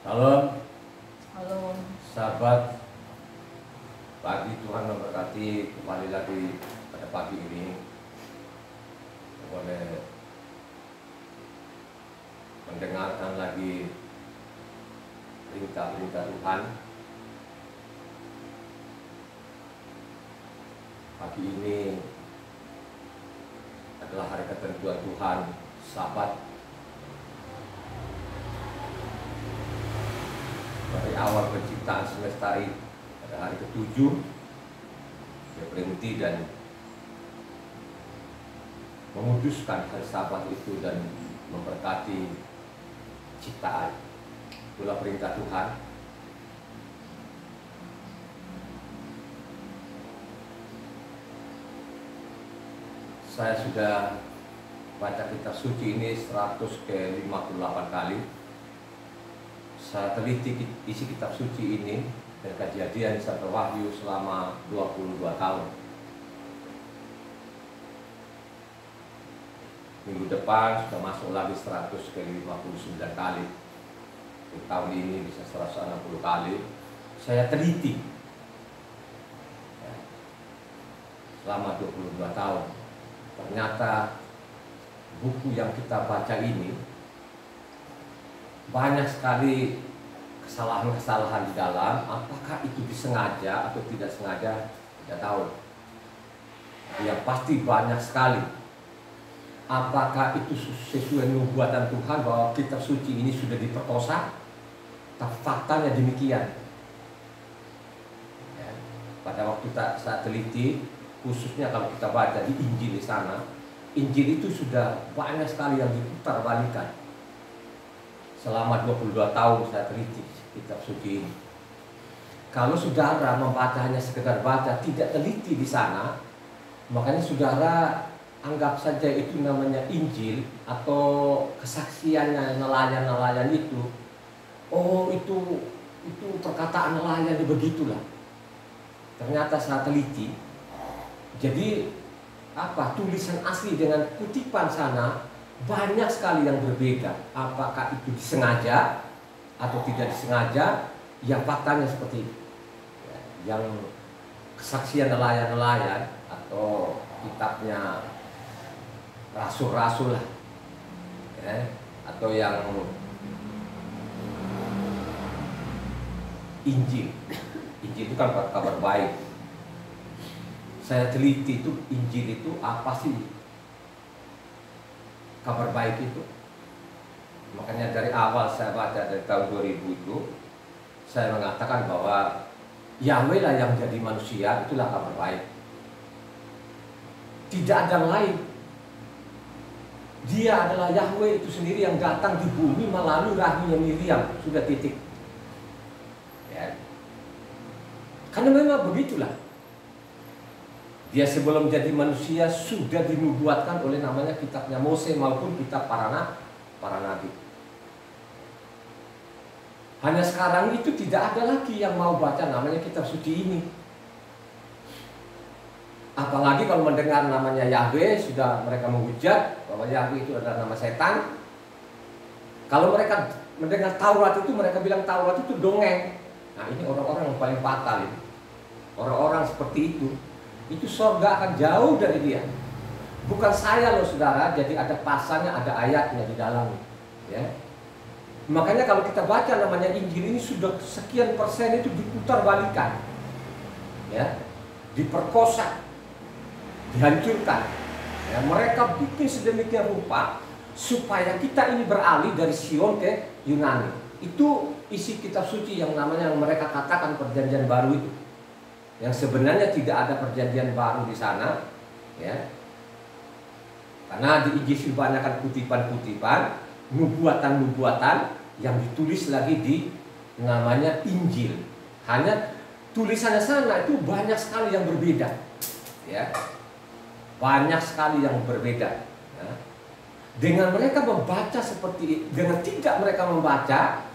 Salam, Halo. sahabat. Pagi Tuhan memberkati kembali lagi pada pagi ini. Boleh mendengarkan lagi perintah-perintah Tuhan. Pagi ini adalah hari ketentuan Tuhan, Sabat. Dari awal penciptaan semesta ini, pada hari ke-7 dia berhenti dan menguduskan hari Sabat itu dan memberkati ciptaan. Itulah perintah Tuhan. Saya sudah baca kitab suci ini 158 kali. Saya teliti isi kitab suci ini dan Kejadian sampai Wahyu selama 22 tahun. Minggu depan sudah masuk lagi 159 kali. Di tahun ini bisa 160 kali. Saya teliti selama 22 tahun. Ternyata buku yang kita baca ini banyak sekali kesalahan-kesalahan di dalam. Apakah itu disengaja atau tidak sengaja, tidak tahu. Yang pasti banyak sekali. Apakah itu sesuai nubuatan Tuhan bahwa kitab suci ini sudah diperkosa? Faktanya demikian. Ya, pada waktu saat teliti, khususnya kalau kita baca di Injil di sana, Injil itu sudah banyak sekali yang diputar balikan. Selama 22 tahun saya teliti kitab suci ini. Kalau saudara membaca hanya sekedar baca, tidak teliti di sana, makanya saudara anggap saja itu namanya Injil atau kesaksiannya nelayan-nelayan itu. Oh, itu perkataan nelayan begitulah. Ternyata saya teliti. Jadi tulisan asli dengan kutipan sana banyak sekali yang berbeda. Apakah itu disengaja atau tidak disengaja? Ya faktanya seperti itu. Yang kesaksian nelayan-nelayan atau kitabnya rasul-rasul lah, ya, atau yang Injil. Injil itu kan kabar baik. Saya teliti itu Injil itu apa sih? Kabar baik itu. Makanya dari awal saya baca dari tahun 2000 itu saya mengatakan bahwa Yahweh lah yang jadi manusia, itulah kabar baik. Tidak ada yang lain. Dia adalah Yahweh itu sendiri yang datang di bumi melalui rahimnya Miriam. Sudah titik. Ya. Karena memang begitulah. Dia sebelum jadi manusia sudah dinubuatkan oleh namanya kitabnya Mose maupun kitab para nabi. Hanya sekarang itu tidak ada lagi yang mau baca namanya kitab suci ini. Apalagi kalau mendengar namanya Yahweh, sudah mereka menghujat bahwa Yahweh itu adalah nama setan. Kalau mereka mendengar Taurat itu, mereka bilang Taurat itu dongeng. Nah, ini orang-orang yang paling fatal ini. Orang-orang seperti itu surga akan jauh dari dia. Bukan saya loh saudara, jadi ada pasalnya, ada ayatnya di dalam. Ya. Makanya kalau kita baca namanya Injil ini sudah sekian persen itu diputar balikan. Ya. Diperkosa, dihancurkan. Ya, mereka bikin sedemikian rupa supaya kita ini beralih dari Sion ke Yunani. Itu isi kitab suci yang namanya yang mereka katakan perjanjian baru itu. Yang sebenarnya tidak ada perjanjian baru di sana, ya. Karena di Injil kebanyakan kutipan-kutipan, nubuatan-nubuatan yang ditulis lagi di namanya Injil. Hanya tulisannya sana itu banyak sekali yang berbeda, ya. Banyak sekali yang berbeda. Ya. Dengan mereka membaca seperti, dengan tidak mereka membaca,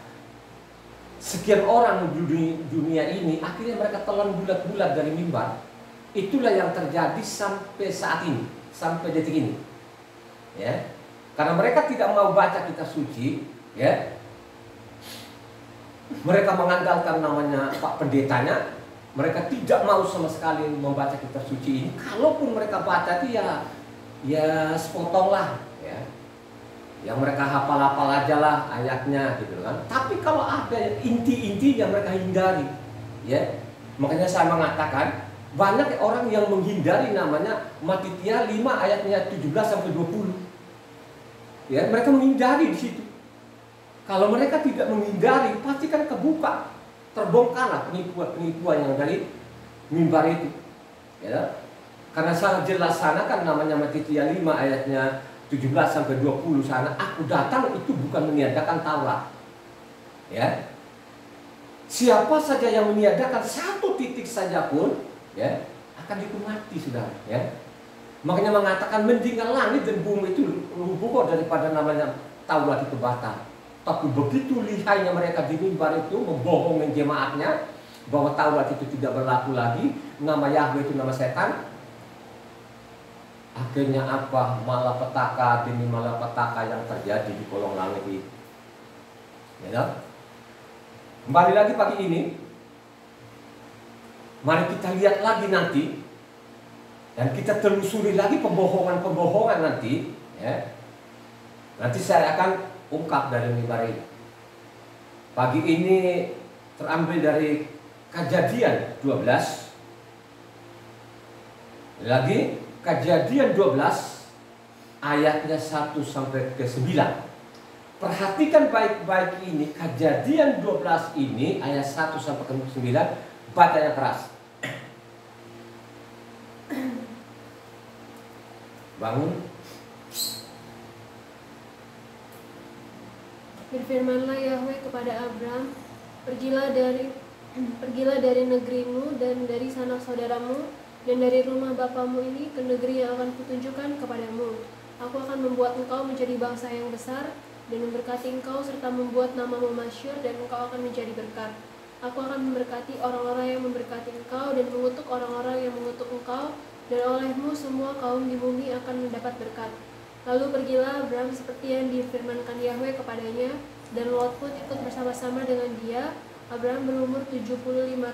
sekian orang di dunia ini akhirnya mereka telan bulat-bulat dari mimbar. Itulah yang terjadi sampai saat ini, sampai detik ini. Ya. Karena mereka tidak mau baca kitab suci, ya. Mereka mengandalkan namanya Pak Pendetanya. Mereka tidak mau sama sekali membaca kitab suci ini. Kalaupun mereka baca itu ya sepotong lah, ya. Yang mereka hafal-hafal aja lah ayatnya gitu kan. Tapi kalau ada inti-intinya mereka hindari, ya. Makanya saya mengatakan banyak orang yang menghindari namanya Matitia 5 ayatnya 17 sampai 20. Ya, mereka menghindari di situ. Kalau mereka tidak menghindari, pasti kan kebuka. Terbongkarlah penipuan yang dari mimbar itu, ya. Karena sangat jelas sana kan namanya Matitia 5 ayatnya 17 sampai 20 sana, aku datang itu bukan meniadakan Taurat, ya. Siapa saja yang meniadakan satu titik saja pun, ya, akan dihukum mati, saudara, ya. Makanya mengatakan mendingan langit dan bumi itu rubuh daripada namanya Taurat itu batal. Tapi begitu lihainya mereka di mimbar itu membohongin jemaatnya bahwa Taurat itu tidak berlaku lagi, nama Yahweh itu nama setan. Akhirnya apa? Malapetaka demi malapetaka yang terjadi di kolong langit itu. Ya. Kembali lagi pagi ini, mari kita lihat lagi nanti dan kita telusuri lagi pembohongan-pembohongan nanti, ya. Nanti saya akan ungkap dari mimbar ini. Pagi ini terambil dari Kejadian 12. Lagi Kejadian 12 ayatnya 1 sampai ke 9. Perhatikan baik-baik ini, Kejadian 12 ini ayat 1 sampai ke 9, baca yang keras. Bangun. Berfirmanlah Yahweh kepada Abram, pergilah dari negerimu dan dari sanak saudaramu dan dari rumah bapamu ini ke negeri yang akan kutunjukkan kepadamu. Aku akan membuat engkau menjadi bangsa yang besar dan memberkati engkau serta membuat namamu masyhur dan engkau akan menjadi berkat. Aku akan memberkati orang-orang yang memberkati engkau dan mengutuk orang-orang yang mengutuk engkau, dan olehmu semua kaum di bumi akan mendapat berkat. Lalu pergilah Abram seperti yang difirmankan Yahweh kepadanya, dan Lot pun ikut bersama-sama dengan dia. Abram berumur 75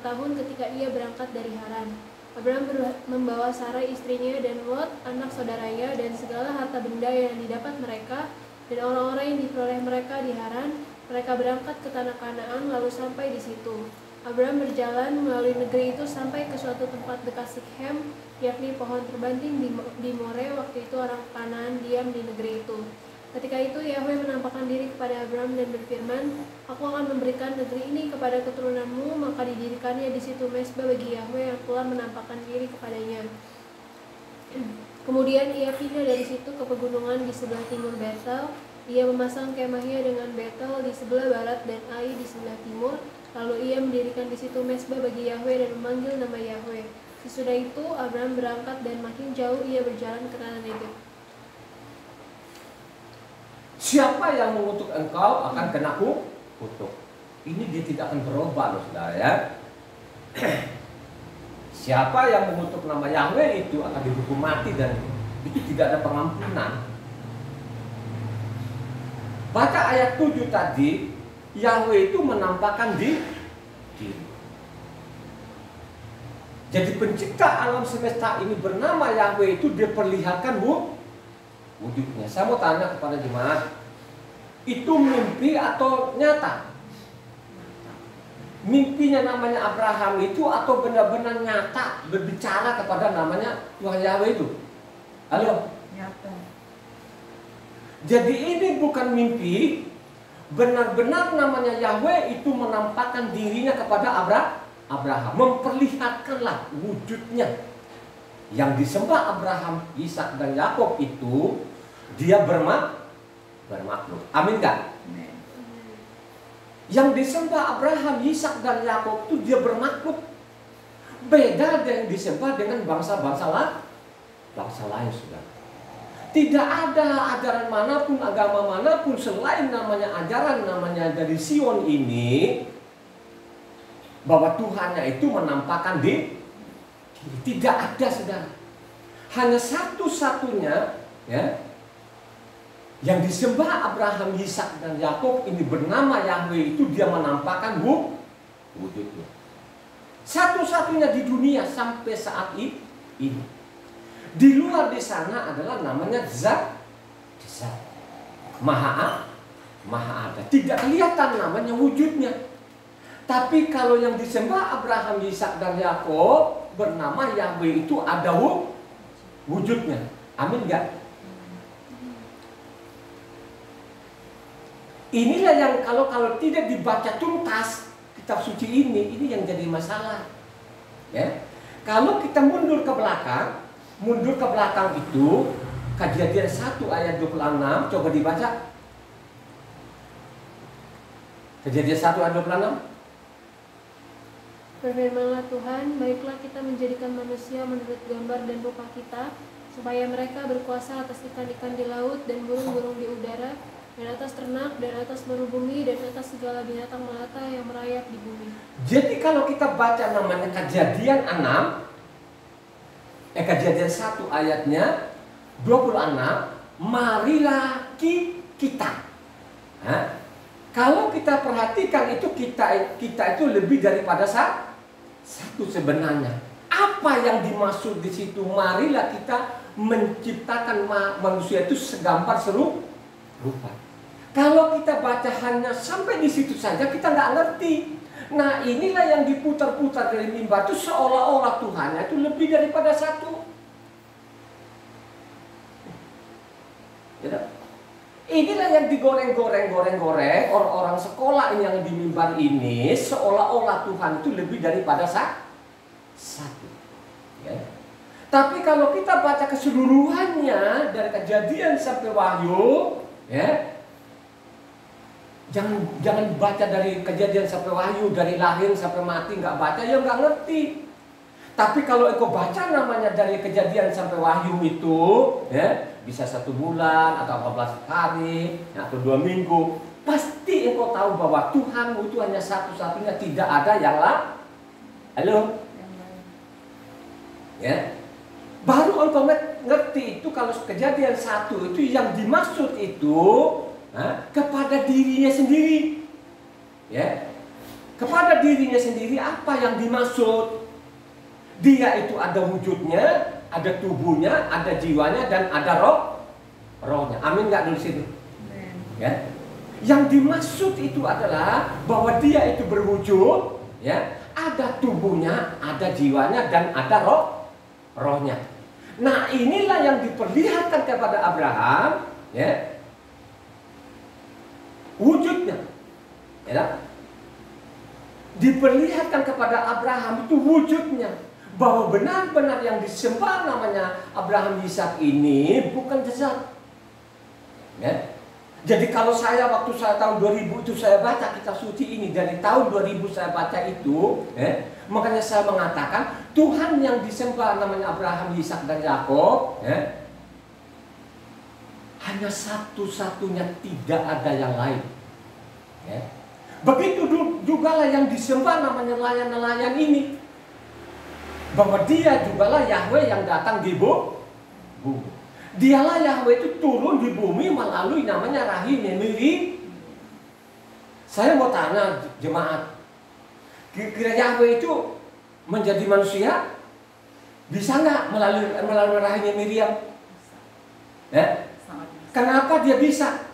tahun ketika ia berangkat dari Haran. Abram membawa Sarai istrinya dan Lot anak saudaranya dan segala harta benda yang didapat mereka dan orang-orang yang diperoleh mereka di Haran. Mereka berangkat ke tanah Kanaan lalu sampai di situ. Abram berjalan melalui negeri itu sampai ke suatu tempat dekat Sikhem, yakni pohon terbanting di More. Waktu itu orang Kanaan diam di negeri itu. Ketika itu Yahweh menampakkan diri kepada Abram dan berfirman, Aku akan memberikan negeri ini kepada keturunanmu. Maka didirikannya di situ mezbah bagi Yahweh yang telah menampakkan diri kepadanya. Kemudian ia pindah dari situ ke pegunungan di sebelah timur Betel. Ia memasang kemahnya dengan Betel di sebelah barat dan Ai di sebelah timur. Lalu ia mendirikan di situ mezbah bagi Yahweh dan memanggil nama Yahweh. Sesudah itu Abram berangkat dan makin jauh ia berjalan ke tanah Negeb. Siapa yang mengutuk engkau akan kena kutuk. Ini dia tidak akan berubah loh, saudara, ya. Siapa yang mengutuk nama Yahweh itu akan dihukum mati dan itu tidak ada pengampunan. Baca ayat 7 tadi, Yahweh itu menampakkan diri. Jadi pencipta alam semesta ini bernama Yahweh itu diperlihatkan wujudnya. Saya mau tanya kepada jemaat, itu mimpi atau nyata? Mimpinya namanya Abraham itu atau benar-benar nyata berbicara kepada namanya Tuhan Yahweh itu? Halo? Nyata. Jadi ini bukan mimpi, benar-benar namanya Yahweh itu menampakkan dirinya kepada Abraham, memperlihatkanlah wujudnya. Yang disembah Abraham, Ishak dan Yakub itu dia bermakhluk. Amin gak? Yang disembah Abraham, Ishak dan Yakub itu dia bermakhluk. Beda dengan disembah dengan bangsa-bangsa lain, sudah. Tidak ada ajaran manapun, agama manapun selain namanya ajaran namanya dari Sion ini, bahwa Tuhannya itu menampakkan diri. Tidak ada, saudara. Hanya satu-satunya, ya, Yang disembah Abraham, Ishak dan Yakub ini bernama Yahweh itu dia menampakkan wujudnya. Satu-satunya di dunia sampai saat ini. Di luar di sana adalah namanya Zat, Maha ada. Tidak kelihatan namanya wujudnya. Tapi kalau yang disembah Abraham, Ishak dan Yakub bernama Yahweh itu ada wujudnya. Amin enggak? Inilah yang kalau tidak dibaca tuntas kitab suci ini yang jadi masalah. Ya. Kalau kita mundur ke belakang itu Kejadian 1 ayat 26, coba dibaca. Kejadian 1 ayat 26. Berfirmanlah Tuhan, baiklah kita menjadikan manusia menurut gambar dan rupa kita, supaya mereka berkuasa atas ikan-ikan di laut dan burung-burung di udara, dan atas ternak, dan atas marubumi, dan atas segala binatang melata yang merayap di bumi. Jadi kalau kita baca namanya Kejadian 1 ayatnya 26, marilah kita. Kalau kita perhatikan itu kita itu lebih daripada satu sebenarnya. Apa yang dimaksud di situ? Marilah kita menciptakan manusia itu segambar serupa. Kalau kita baca hanya sampai di situ saja kita nggak ngerti. Nah inilah yang diputar-putar dari mimbar itu seolah-olah Tuhan itu lebih daripada satu. Ya. Inilah yang digoreng-goreng orang-orang sekolah yang di mimbar ini seolah-olah Tuhan itu lebih daripada satu. Ya. Tapi kalau kita baca keseluruhannya dari Kejadian sampai Wahyu, ya, jangan baca dari Kejadian sampai Wahyu, dari lahir sampai mati nggak baca ya nggak ngerti. Tapi kalau engkau baca namanya dari Kejadian sampai Wahyu itu, ya, bisa 1 bulan atau 14 hari atau 2 minggu, pasti engkau tahu bahwa Tuhan itu hanya satu-satunya, tidak ada yang lain. Halo? Ya. Baru engkau ngerti itu kalau Kejadian 1 itu yang dimaksud itu kepada dirinya sendiri. Ya. Kepada dirinya sendiri apa yang dimaksud? Dia itu ada wujudnya, ada tubuhnya, ada jiwanya, dan ada rohnya. Amin nggak dulu situ? Ya. Yang dimaksud itu adalah bahwa dia itu berwujud, ya, ada tubuhnya, ada jiwanya, dan ada rohnya. Nah inilah yang diperlihatkan kepada Abraham, ya, wujudnya, ya, diperlihatkan kepada Abraham itu wujudnya. Bahwa benar-benar yang disembah namanya Abraham, Ishak ini bukan zat. Ya. Jadi kalau waktu saya tahun 2000 itu saya baca kitab suci ini, dari tahun 2000 saya baca itu, ya, makanya saya mengatakan Tuhan yang disembah namanya Abraham, Ishak dan Yakub, ya, hanya satu-satunya, tidak ada yang lain. Ya. Begitu juga lah yang disembah namanya nelayan-nelayan ini. Bahwa dia jugalah Yahweh yang datang di bumi. Dialah Yahweh itu turun di bumi melalui namanya rahim Miri. Saya mau tanya jemaat, kira-kira Yahweh itu menjadi manusia bisa nggak melalui rahimnya Miriam? Ya? Kenapa dia bisa?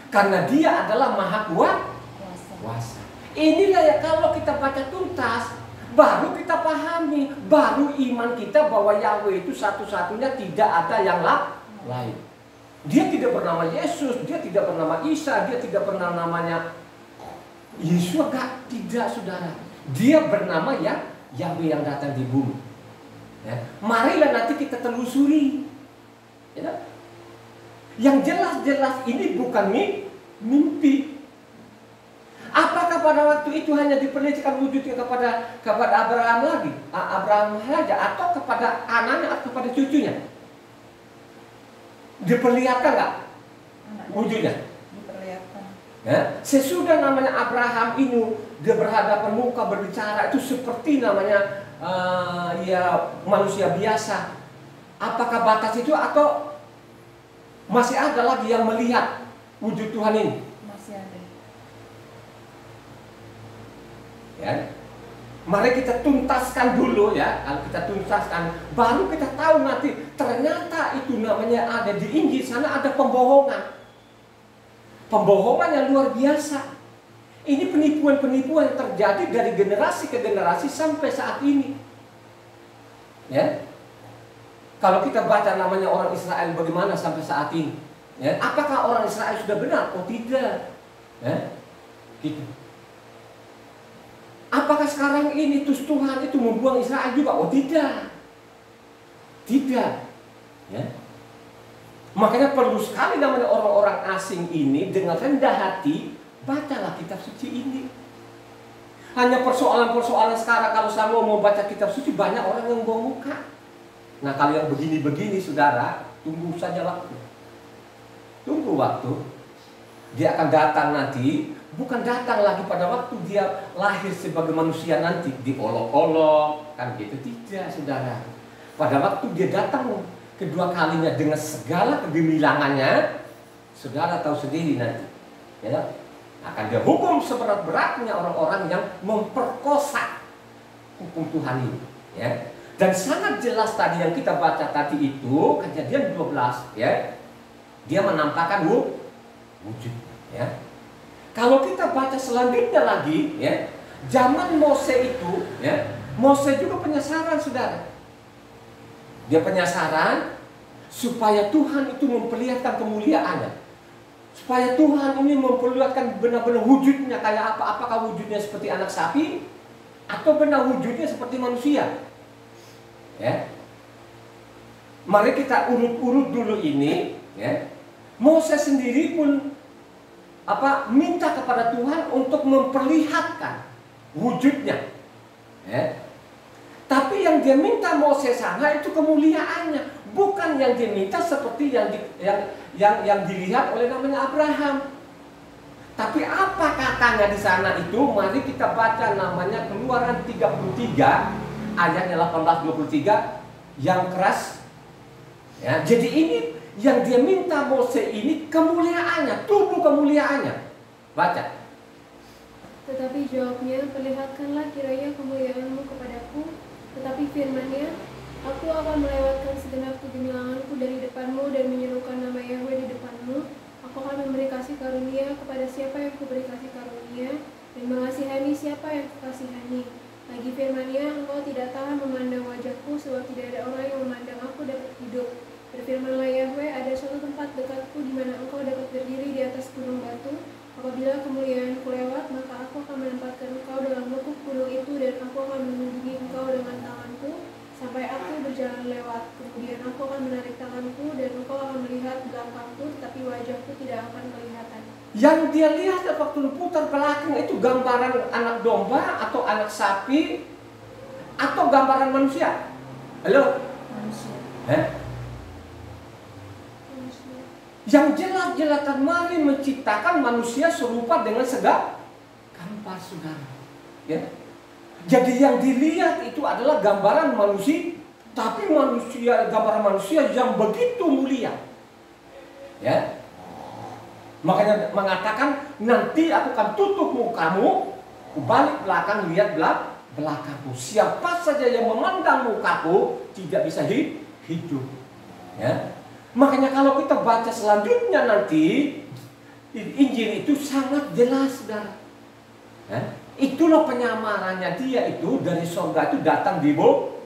Karena dia adalah Maha Kuasa. Inilah ya kalau kita baca tuntas, baru kita pahami, baru iman kita bahwa Yahweh itu satu-satunya, tidak ada yang lain. Dia tidak bernama Yesus, dia tidak bernama Isa, dia tidak pernah namanya Yesus, tidak saudara. Dia bernama Yahweh yang datang di bumi. Ya. Marilah nanti kita telusuri. Ya. Yang jelas-jelas ini bukan mimpi. Apakah pada waktu itu hanya diperlihatkan wujudnya kepada Abraham lagi, Abraham saja, atau kepada anaknya atau kepada cucunya? Diperlihatkan nggak wujudnya? Diperlihatkan. Ya? Sesudah namanya Abraham ini dia berhadapan muka berbicara itu seperti namanya ya manusia biasa. Apakah batas itu atau Masih ada lagi yang melihat wujud Tuhan ini. Masih ada. Ya. Mari kita tuntaskan dulu ya. Kalau kita tuntaskan, baru kita tahu nanti ternyata itu namanya ada di Injil sana ada pembohongan. Pembohongan yang luar biasa. Ini penipuan-penipuan yang terjadi dari generasi ke generasi sampai saat ini. Ya. Kalau kita baca namanya orang Israel bagaimana sampai saat ini? Ya. Apakah orang Israel sudah benar? Oh tidak. Ya. Gitu. Apakah sekarang ini Tuhan itu membuang Israel juga? Oh tidak. Tidak. Ya. Makanya perlu sekali namanya orang-orang asing ini dengan rendah hati bacalah kitab suci ini. Hanya persoalan-persoalan sekarang kalau saya mau baca kitab suci banyak orang yang buang muka. Nah kalau yang begini-begini saudara, tunggu saja waktu. Tunggu waktu. Dia akan datang nanti. Bukan datang lagi pada waktu dia lahir sebagai manusia nanti diolok-olok kan gitu, tidak saudara. Pada waktu dia datang kedua kalinya dengan segala kegemilangannya, saudara tahu sendiri nanti ya, akan dia hukum seberat-beratnya orang-orang yang memperkosa hukum Tuhan ini ya. Dan sangat jelas tadi yang kita baca tadi itu Kejadian 12 ya, dia menampakkan wujud ya. Kalau kita baca selanjutnya lagi ya, zaman Mose itu ya, Mose juga penyesaran saudara. Dia penyesaran supaya Tuhan itu memperlihatkan kemuliaannya, supaya Tuhan ini memperlihatkan benar-benar wujudnya kayak apa. Apakah wujudnya seperti anak sapi atau benar wujudnya seperti manusia ya. Mari kita urut-urut dulu ini ya. Mose sendiri pun minta kepada Tuhan untuk memperlihatkan wujudnya ya. Tapi yang dia minta Mose sana itu kemuliaannya, bukan yang dia minta seperti yang dilihat oleh namanya Abraham. Tapi apa katanya di sana itu? Mari kita baca namanya Keluaran 33 ayatnya 18-23 yang keras ya. Jadi ini yang dia minta Mose ini kemuliaannya, tubuh kemuliaannya. Baca. Tetapi jawabnya, perlihatkanlah kiranya kemuliaanmu kepadaku. Tetapi firman-Nya, aku akan melewatkan segenap kegemilanganku dari depanmu dan menyerukan nama Yahweh di depanmu. Aku akan memberi kasih karunia kepada siapa yang kuberi kasih karunia, dan mengasihani siapa yang kukasihani. Lagi firman-Nya, engkau tidak tahan memandang wajahku, sebab tidak ada orang yang memandang aku dapat hidup. Berfirmanlah Yahweh, ada suatu tempat dekatku di mana engkau dapat berdiri di atas gunung batu. Apabila kemuliaanku lewat, maka aku akan menempatkan engkau dalam lekuk gunung itu, dan aku akan mengunjungi engkau dengan tanganku sampai aku berjalan lewat. Kemudian aku akan menarik tanganku, dan engkau akan melihat belakangku, tetapi wajahku tidak akan kelihatan. Yang dia lihat waktu putar belakang itu gambaran anak domba atau anak sapi atau gambaran manusia? Halo? Manusia. Yang jelas-jelas mari menciptakan manusia serupa dengan segala gambar saudara. Ya. Jadi yang dilihat itu adalah gambaran manusia, tapi gambaran manusia yang begitu mulia. Ya. Makanya mengatakan nanti aku akan tutup mukamu, balik belakang lihat belakangku. Siapa saja yang memandang mukaku tidak bisa hidup. Ya. Makanya kalau kita baca selanjutnya nanti Injil itu sangat jelas saudara. Ya? Itulah penyamarannya dia itu dari surga itu datang di bumi.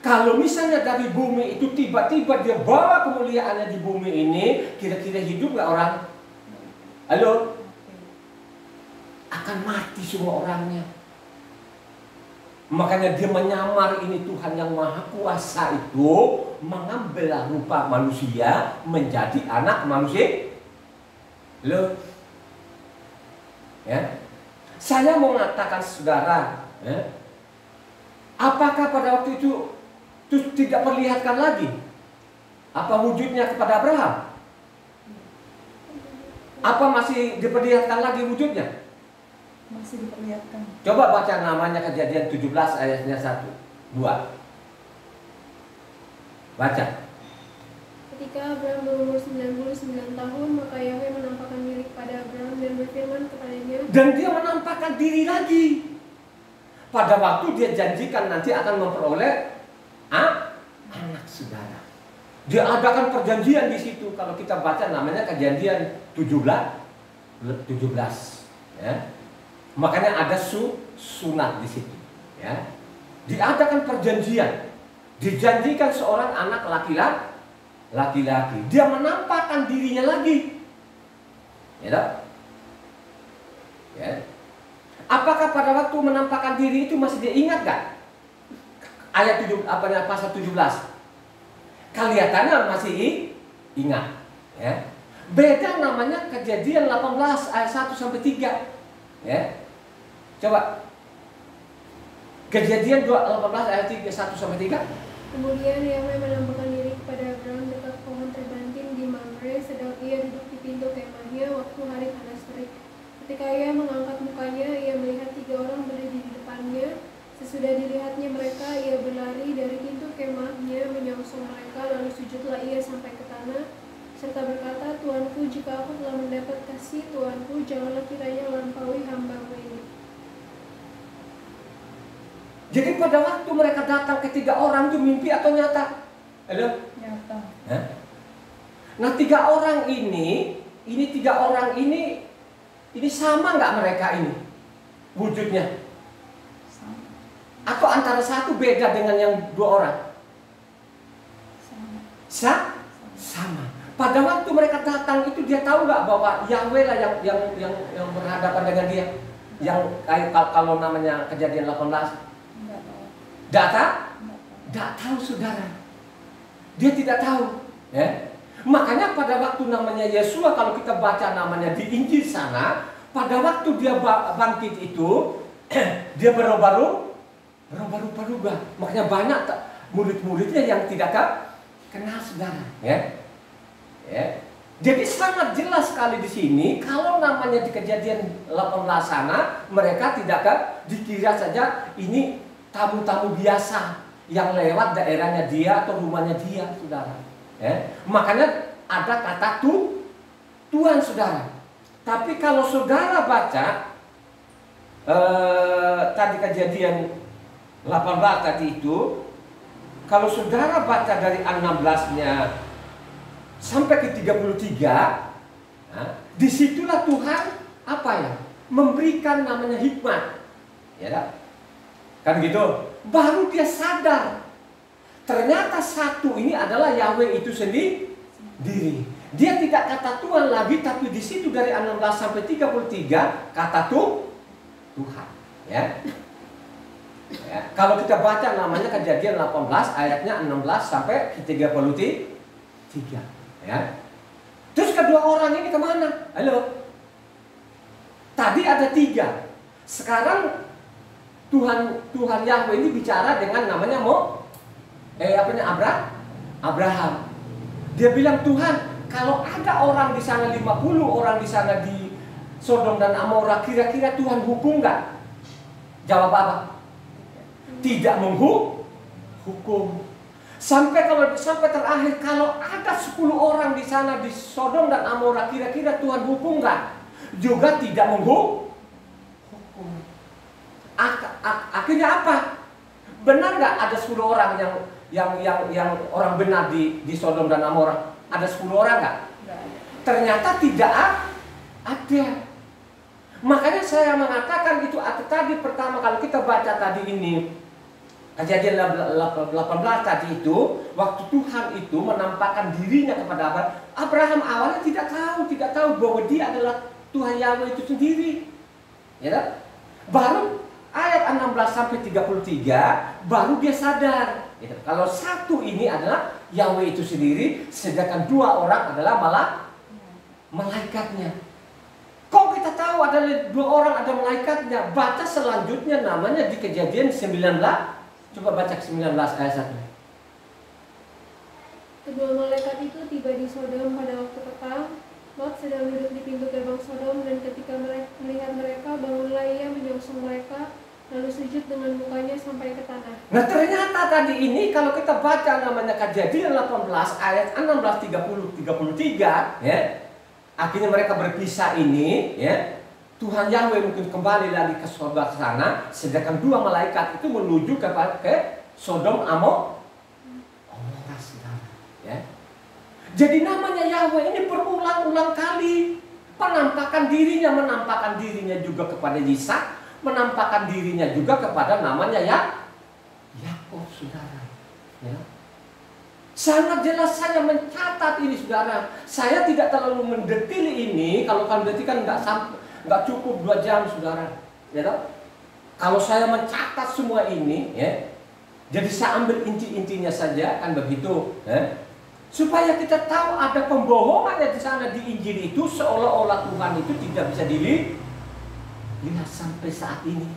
Kalau misalnya dari bumi itu tiba-tiba dia bawa kemuliaannya di bumi ini, kira-kira hidup gak orang? Halo? Akan mati semua orangnya. Makanya dia menyamar ini Tuhan yang Maha Kuasa itu mengambil rupa manusia menjadi anak manusia. Loh. Ya. Saya mau mengatakan saudara, ya, apakah pada waktu itu tidak perlihatkan lagi apa wujudnya kepada Abraham? Apa masih diperlihatkan lagi wujudnya? Masih diperlihatkan. Coba baca namanya Kejadian 17 ayatnya 1, 2. Baca. Ketika Abraham berumur 99 tahun, maka Yahweh menampakkan diri kepada Abraham dan berfirman kepadanya. Dan dia menampakkan diri lagi. Pada waktu dia janjikan nanti akan memperoleh anak saudara. Dia adakan perjanjian di situ. Kalau kita baca namanya Kejadian 17, ya. Makanya ada sunat di situ, ya. Diadakan perjanjian, dijanjikan seorang anak laki-laki. Dia menampakkan dirinya lagi, ya. Ya. Apakah pada waktu menampakkan diri itu masih dia ingat gak? Ayat 7, pasal 17. Kelihatannya masih ingat, ya. Beda namanya Kejadian 18 ayat 1 sampai 3, ya. Coba Kejadian 18 ayat 1 sampai 3. Kemudian Yahweh menampakkan diri kepada Abraham dekat pohon terbanting di Mamre, sedang ia duduk di pintu kemahnya waktu hari panas terik. Ketika ia mengangkat mukanya, ia melihat 3 orang berdiri di depannya. Sesudah dilihatnya mereka, ia berlari dari pintu kemahnya menyongsong mereka, lalu sujudlah ia sampai ke tanah, serta berkata, Tuanku, jika aku telah mendapat kasih Tuanku, janganlah kiranya lampaui hamba-Mu ini. Jadi pada waktu mereka datang ke 3 orang itu mimpi atau nyata? Halo? Nyata. Hah? Nah 3 orang ini 3 orang ini sama nggak mereka ini wujudnya? Sama. Atau antara satu beda dengan yang 2 orang? Sama. Sama. Pada waktu mereka datang itu dia tahu nggak bahwa Yahweh lah yang berhadapan dengan dia? Yang kayak kalau namanya Kejadian 18. Enggak tahu. Tidak tahu saudara. Dia tidak tahu, ya. Makanya pada waktu namanya Yesua, kalau kita baca namanya di Injil sana, pada waktu dia bangkit itu dia berubah-ubah. Makanya banyak murid-muridnya yang tidak kenal saudara, ya. Ya. Jadi sangat jelas sekali di sini kalau namanya di Kejadian 18 sana mereka tidak dikira saja ini tamu-tamu biasa yang lewat daerahnya dia atau rumahnya dia, saudara. Ya. Makanya ada kata Tuhan, saudara. Tapi kalau saudara baca tadi Kejadian 18 tadi itu, kalau saudara baca dari 16-nya sampai ke 33, disitulah Tuhan apa ya? Memberikan namanya hikmat, ya kan gitu. Baru dia sadar ternyata satu ini adalah Yahweh itu sendiri. Dia tidak kata Tuhan lagi, tapi di situ dari 16 sampai 33 kata Tuhan, ya. Ya, kalau kita baca namanya Kejadian 18 ayatnya 16 sampai 33, ya. Terus kedua orang ini kemana? Halo. Tadi ada 3. Sekarang Tuhan Yahweh ini bicara dengan namanya Abraham. Dia bilang, Tuhan, kalau ada orang di sana 50 orang di sana di Sodom dan Amora, kira-kira Tuhan hukum nggak? Jawab apa? Tidak menghukum. Sampai terakhir, kalau ada 10 orang di sana di Sodom dan Amora, kira-kira Tuhan hukum nggak? Juga tidak menghukum. Akhirnya apa? Benar nggak ada 10 orang yang orang benar di Sodom dan Amora? Ada 10 orang nggak? Ternyata tidak ada. Makanya saya mengatakan itu tadi pertama kalau kita baca tadi ini Kejadian 18 tadi itu, waktu Tuhan itu menampakkan dirinya kepada Abraham. Abraham awalnya tidak tahu bahwa dia adalah Tuhan Yahweh itu sendiri. Ya kan? Baru ayat 16 sampai 33 baru dia sadar. Gitu. Kalau satu ini adalah Yahweh itu sendiri, sedangkan 2 orang adalah malah malaikatnya. Kok kita tahu ada 2 orang ada malaikatnya? Baca selanjutnya namanya di Kejadian 19. Coba baca 19 ayat 1. Kedua malaikat itu tiba di Sodom pada waktu petang. Lot sedang duduk di pintu gerbang Sodom, dan ketika melihat mereka, bangunlah ia menyongsong mereka. lalu sujud dengan mukanya sampai ke tanah. Nah ternyata tadi ini kalau kita baca namanya Kejadian 18 ayat 16, 30, 33 ya, akhirnya mereka berpisah ini ya. Tuhan Yahweh mungkin kembali lagi ke surga sana, sedangkan dua malaikat itu menuju ke Sodom Amorra, saudara. Ya. Jadi namanya Yahweh ini berulang-ulang kali menampakkan dirinya juga kepada Ishak, menampakkan dirinya juga kepada namanya Yakub, saudara. Ya. Sangat jelas saya mencatat ini, saudara. Saya tidak terlalu mendetili ini. Kalau kalian berarti kan nggak cukup 2 jam, saudara. Ya toh? Kalau saya mencatat semua ini, ya, jadi saya ambil inti-intinya saja, kan begitu. Ya. Supaya kita tahu ada pembohongannya di sana di Injil itu, seolah-olah Tuhan itu tidak bisa dilihat sampai saat ini.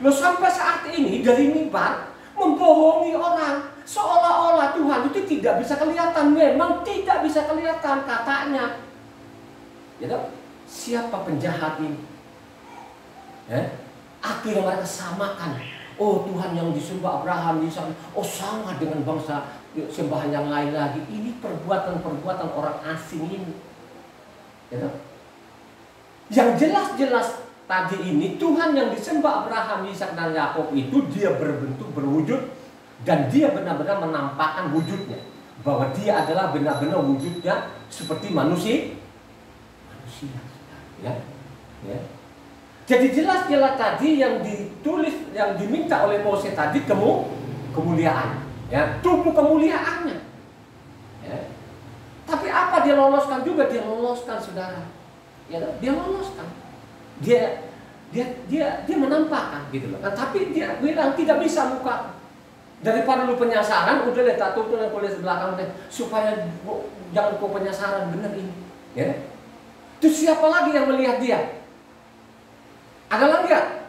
Loh, sampai saat ini dari mimbar membohongi orang, seolah-olah Tuhan itu tidak bisa kelihatan. Memang tidak bisa kelihatan katanya. Ya toh? Siapa penjahat ini? Ya? Akhirnya mereka samakan. Oh, Tuhan yang disembah Abraham, oh sama dengan bangsa sembahan yang lain lagi. Ini perbuatan-perbuatan orang asing ini. Ya? Yang jelas-jelas tadi ini Tuhan yang disembah Abraham, Ishak dan Yakub itu dia berbentuk berwujud dan dia benar-benar menampakkan wujudnya, bahwa dia adalah benar-benar wujudnya seperti manusia. Ya, ya. Jadi jelas-jelas tadi yang ditulis, yang diminta oleh Moses tadi kemuliaan, ya, tubuh kemuliaannya. Ya. Tapi apa dia loloskan juga? Dia loloskan, saudara. Ya, dia loloskan. Dia menampakkan gitu loh. Nah, tapi dia bilang tidak bisa muka. Daripada lu penyasaran, udah deh tak tutup dan kulit belakang deh, supaya jangan kau penyasaran bener ini. Ya. Terus siapa lagi yang melihat dia? Ada lagi nggak?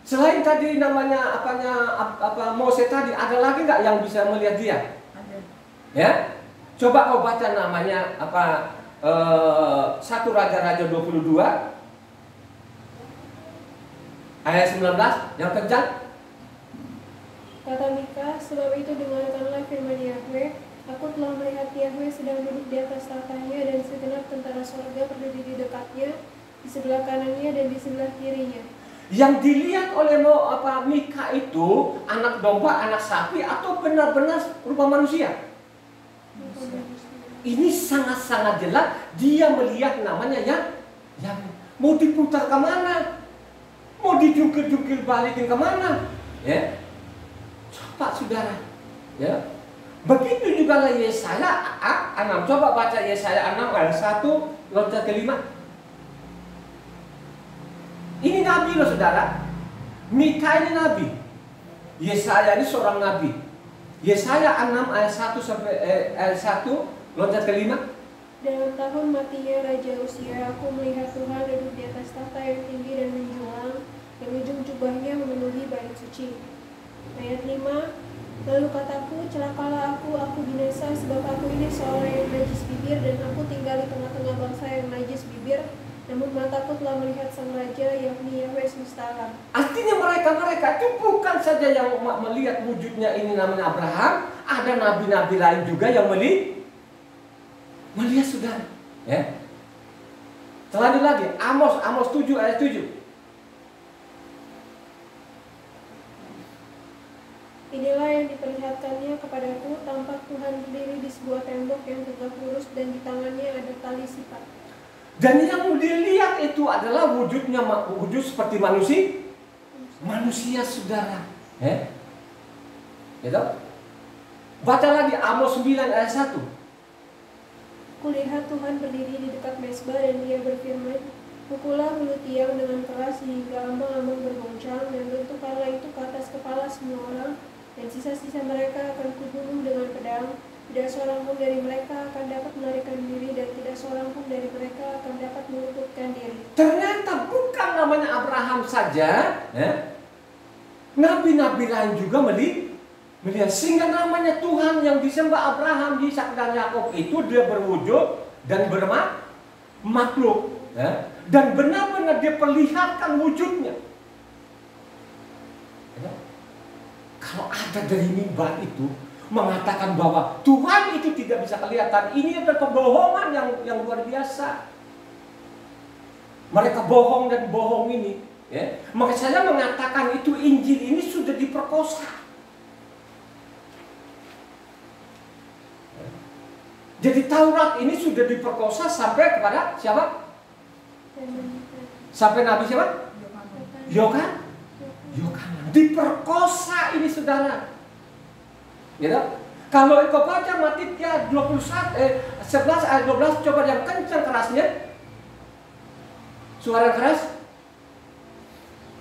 Selain tadi namanya Moses tadi, ada lagi nggak yang bisa melihat dia? Ada. Ya, coba kau baca namanya 1 Raja-Raja 22 ayat 19 yang kencang. Kata Mika, sebab itu dengarkanlah firman Yahweh. Aku telah melihat Yahweh sedang duduk di atas tahtanya dan segenap tentara surga berdiri di dekatnya, di sebelah kanannya dan di sebelah kirinya. Yang dilihat oleh Mika itu anak domba, anak sapi, atau benar-benar rupa manusia? Ini sangat-sangat jelas dia melihat namanya yang mau diputar kemana, mau dijungkir-jungkir balikin kemana? Ya, coba saudara, ya. Begitu juga Yesaya 6. Coba baca Yesaya 6 ayat 1 loncat ke 5. Ini nabi loh, saudara. Mika ini nabi. Yesaya ini seorang nabi. Yesaya 6 ayat 1 sampai ayat 1 loncat ke 5. Dalam tahun matinya Raja Usia, aku melihat Tuhan duduk di atas tahta yang tinggi dan menjulang, dan ujung jubahnya memenuhi bait suci. Ayat 5. Lalu kataku, celakalah aku binasa, sebab aku ini seorang yang najis bibir, dan aku tinggal di tengah-tengah bangsa yang najis bibir. Namun mataku telah melihat sang Raja, yakni Yahweh semesta alam. Artinya mereka itu bukan saja yang melihat wujudnya ini namanya Abraham, ada nabi-nabi lain juga yang melihat, saudara. Ya. Selanjut lagi, Amos 7 ayat 7. Inilah yang diperlihatkannya kepadaku, tampak Tuhan berdiri di sebuah tembok yang tegak lurus dan di tangannya ada tali sipat. Dan yang dilihat itu adalah wujudnya wujud seperti manusia, saudara. Gitu? Baca lagi Amos 9 ayat 1. Kulihat Tuhan berdiri di dekat mezbah dan dia berfirman, pukullah hulu tiang dengan keras sehingga ambang-ambang bergoncang, dan bentukkanlah itu ke atas kepala semua orang, dan sisa-sisa mereka akan kubunuh dengan pedang. Tidak seorang pun dari mereka akan dapat melarikan diri, dan tidak seorang pun dari mereka akan dapat meluputkan diri. Ternyata bukan namanya Abraham saja, nabi-nabi lain juga melihat, sehingga namanya Tuhan yang disembah Abraham, Ishak dan Yakub itu dia berwujud dan bermakhluk, dan benar-benar dia perlihatkan wujudnya. Ada dari mimbar itu mengatakan bahwa Tuhan itu tidak bisa kelihatan. Ini adalah pembohongan yang luar biasa. Mereka bohong dan bohong ini. Ya. Maka saya mengatakan itu Injil ini sudah diperkosa. Jadi Taurat ini sudah diperkosa sampai kepada siapa? Sampai Nabi siapa? Yohanes. Diperkosa ini saudara. Gitu? Kalau engkau baca Matius 11 ayat 12, coba yang kencang kerasnya. Suara keras.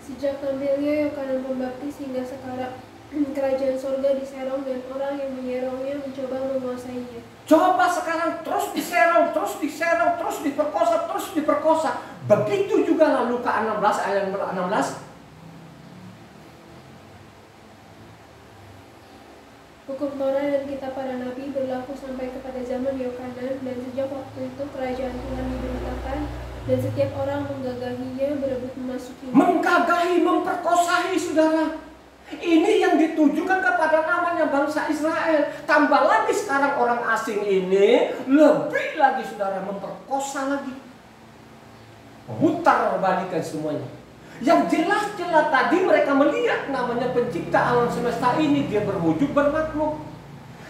Sejak tampilnya Yohanes Pembaptis hingga sekarang, kerajaan surga diserong dan orang yang menyerongnya mencoba menguasainya. Coba sekarang terus diserong, terus diperkosa, terus diperkosa. Begitu juga lalu Luka 16 ayat 16. Hukum Torah dan kitab para nabi berlaku sampai kepada zaman Yohanes, dan sejak waktu itu kerajaan Tuhan diberitakan, dan setiap orang menggagahinya berebut memasukinya. Menggagahi, memperkosai saudara. Ini yang ditujukan kepada namanya bangsa Israel. Tambah lagi sekarang orang asing ini lebih lagi saudara, memperkosa lagi. Memutar balikan semuanya. Yang jelas-jelas tadi mereka melihat namanya pencipta alam semesta ini, dia berwujud bermakhluk.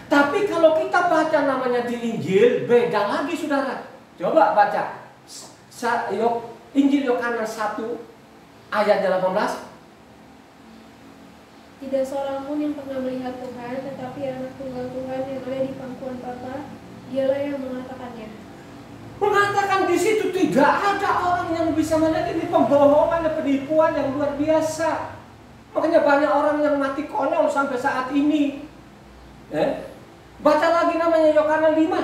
Tapi kalau kita baca namanya di Injil, beda lagi saudara. Coba baca Injil Yohanes 1 ayat 18. Tidak seorang pun yang pernah melihat Tuhan, tetapi anak tunggal Tuhan yang ada di pangkuan Bapa, dialah yang mengatakannya. Mengatakan di situ tidak ada orang yang bisa melihat. Ini pembohongan dan penipuan yang luar biasa. Makanya banyak orang yang mati konyol sampai saat ini. Baca lagi namanya Yohanes 5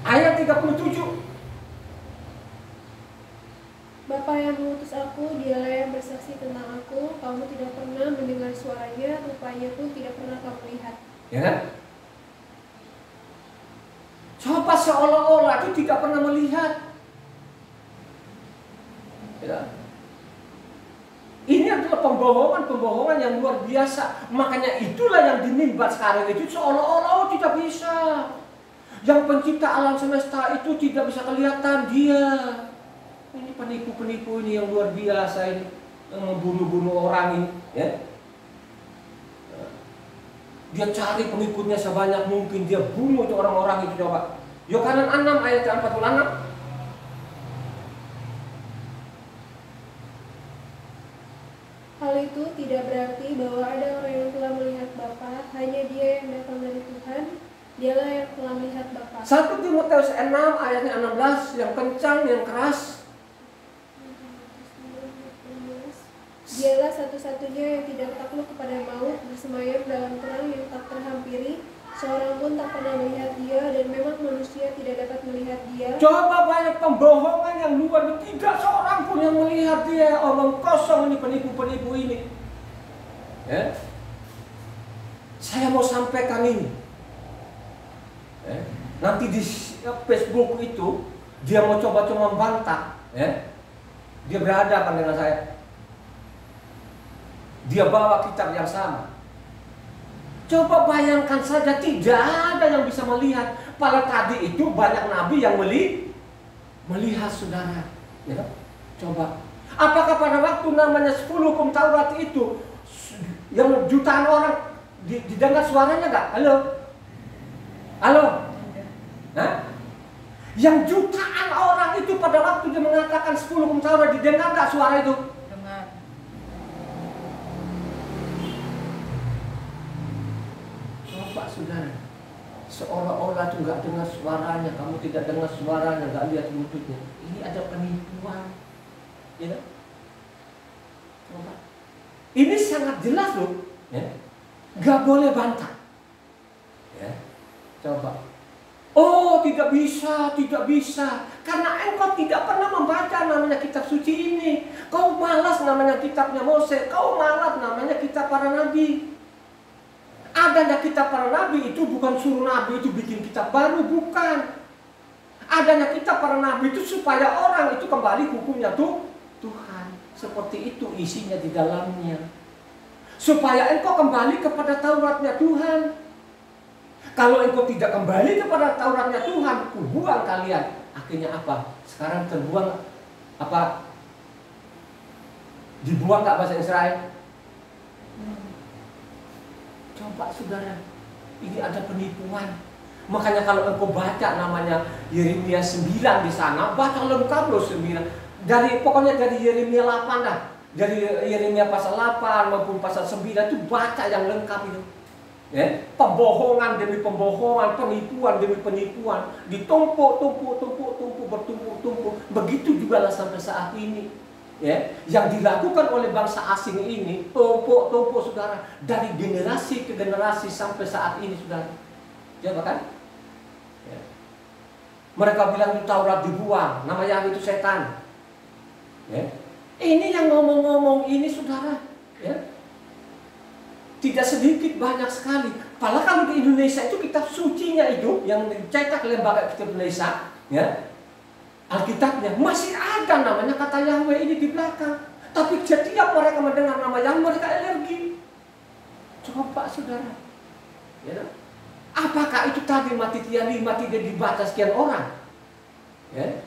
ayat 37. Bapa yang mengutus aku, dialah yang bersaksi tentang aku. Kamu tidak pernah mendengar suaranya, rupanya pun tidak pernah kamu lihat. Ya kan? Coba seolah-olah itu tidak pernah melihat. Ya. Ini adalah pembohongan yang luar biasa. Makanya itulah yang dinimbat sekarang itu seolah-olah tidak bisa. Yang pencipta alam semesta itu tidak bisa kelihatan dia. Ini penipu-penipu ini yang luar biasa ini, yang membunuh-bunuh orang ini. Ya. Dia cari pengikutnya sebanyak mungkin, dia bunuh itu orang-orang itu. Coba Yohanes 6 ayat 46. Hal itu tidak berarti bahwa ada orang yang telah melihat Bapa, hanya dia yang datang dari Tuhan, dialah yang telah melihat Bapa. 1 Timotius 6 ayatnya 16, yang kencang, yang keras. Dialah satu-satunya yang tidak takluk kepada maut, bersemayam dalam terang yang tak terhampiri. Seorang pun tak pernah melihat dia, dan memang manusia tidak dapat melihat dia. Coba banyak pembohongan yang luar biasa. Tidak seorang pun yang melihat dia. Omong kosong ini, penipu-penipu ini. Ya. Saya mau sampaikan ini. Ya. Nanti di Facebook itu dia mau coba-coba membantah. Ya. Dia berhadapan dengan saya. Dia bawa kitab yang sama. Coba bayangkan saja, tidak ada yang bisa melihat. Pada tadi itu banyak nabi yang melihat saudara. Ya, coba. Apakah pada waktu namanya 10 hukum Taurat itu yang jutaan orang didengar suaranya enggak? Halo? Halo? Hah? Yang jutaan orang itu pada waktu dia mengatakan 10 hukum Taurat, didengar enggak suara itu? Pak saudara, seolah-olah itu nggak dengar suaranya, kamu tidak dengar suaranya, nggak lihat wujudnya. Ini ada penipuan, ya. Ini sangat jelas loh, ya. Nggak boleh bantah, ya. Coba. Oh tidak bisa, karena engkau tidak pernah membaca namanya kitab suci ini. Kau malas namanya kitabnya Mose, kau malas namanya kitab para nabi. Adanya kitab para nabi itu bukan suruh nabi itu bikin kitab baru, bukan. Adanya kitab para nabi itu supaya orang itu kembali hukumnya tuh Tuhan. Seperti itu isinya di dalamnya. Supaya engkau kembali kepada Tauratnya Tuhan. Kalau engkau tidak kembali kepada Tauratnya Tuhan, kubuang kalian. Akhirnya apa? Sekarang terbuang apa? Dibuang gak bahasa Israel? Coba saudara, ini ada penipuan. Makanya kalau engkau baca namanya Yeremia 9 di sana, baca lengkap loh 9. Pokoknya dari Yeremia 8 dah. Dari Yeremia pasal 8 maupun pasal 9 itu baca yang lengkap itu. Ya, pembohongan demi pembohongan, penipuan demi penipuan, ditumpuk, bertumpuk. Begitu juga lah sampai saat ini. Ya, yang dilakukan oleh bangsa asing ini, tumpuk saudara, dari generasi ke generasi sampai saat ini saudara. Coba kan? Ya. Mereka bilang itu Taurat dibuang, nama Yahweh itu setan. Ya. Ini yang ngomong-ngomong ini saudara, ya. Tidak sedikit, banyak sekali. Padahal kalau di Indonesia itu kitab sucinya itu yang dicetak lembaga kitab Indonesia, ya, Alkitabnya masih ada namanya kata Yahweh ini di belakang. Tapi setiap mereka mendengar nama Yahweh mereka alergi. Coba saudara, ya, apakah itu tadi Matitia 5 tidak dibaca sekian orang? Ya.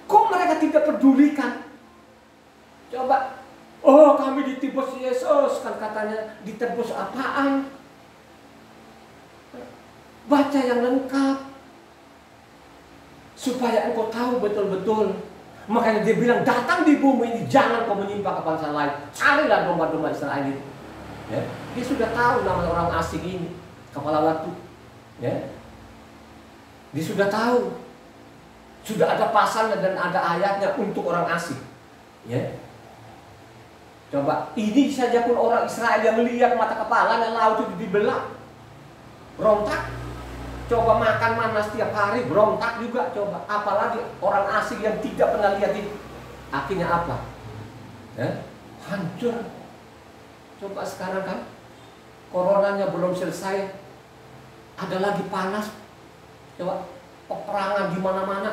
Kok mereka tidak pedulikan? Coba. Oh, kami ditebus Yesus, kan katanya ditebus apaan? Baca yang lengkap supaya engkau tahu betul-betul. Makanya dia bilang, datang di bumi ini jangan kau menyimpang ke bangsa lain. Carilah domba-domba Israel itu. Ya, dia sudah tahu nama orang asing ini, kepala batu. Ya, dia sudah tahu. Sudah ada pasalnya dan ada ayatnya untuk orang asing. Ya. Coba, ini saja pun orang Israel yang melihat mata kepala dan laut itu dibelah, berontak. Coba makan mana setiap hari, berontak juga coba. Apalagi orang asing yang tidak pernah lihat itu. Akhirnya apa? Ya, hancur. Coba sekarang kan, coronanya belum selesai, ada lagi panas. Coba, peperangan di mana-mana.